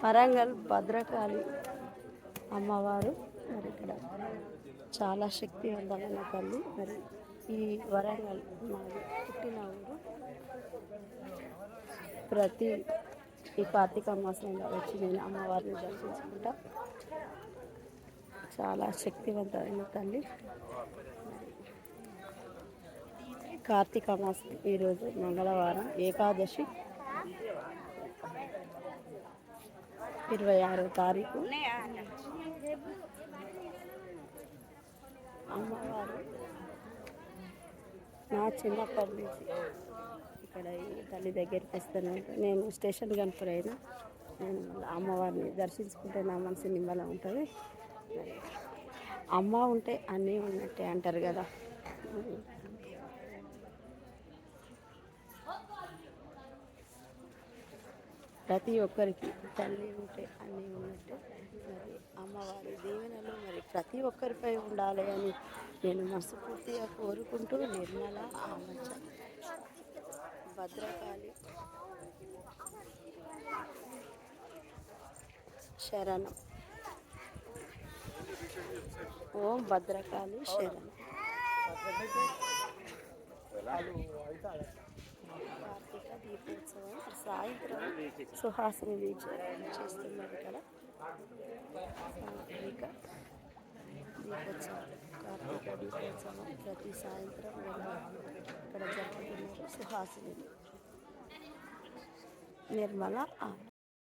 వరంగల్ భద్రకాళి అమ్మవారు మరి ఇక్కడ చాలా శక్తివంతమైన తల్లి. మరి ఈ వరంగల్ మాది పుట్టిన ఊరు. ప్రతి ఈ కార్తీక మాసంలో వచ్చి నేను అమ్మవారిని దర్శించుకుంటా. చాలా శక్తివంతమైన తల్లి. కార్తీక మాసం ఈరోజు మంగళవారం ఏకాదశి 26వ తారీఖు. అమ్మవారు నా చిన్నప్పటి నుంచి ఇక్కడ ఈ తల్లి దగ్గరికి వస్తూనే నేను స్టేషన్ కనుపురైనా నేను అమ్మవారిని దర్శించుకుంటే నా మనసు నిమ్మలం ఉంటుంది. అమ్మ ఉంటే అన్నీ ఉన్నట్టే అంటారు కదా. ప్రతి ఒక్కరికి తల్లి ఉంటే అన్నీ ఉన్నట్టు. మరి అమ్మవారి దీవెనలు మరి ప్రతి ఒక్కరిపై ఉండాలి అని నేను మనస్ఫూర్తిగా కోరుకుంటూ నిర్మల ఆమచ్చ భద్రకాళి శరణం. ఓం భద్రకాళి శరణం. కార్తీక దీపోత్సవం సాయంత్రం సుహాసిని దీక్ష చేస్తున్నారు ఇక్కడ. సామూహిక దీపోత్సవం, కార్తీక దీపోత్సవం ప్రతి సాయంత్రం ఇక్కడ జరుపుతున్నారు. సుహాసిని నిర్మల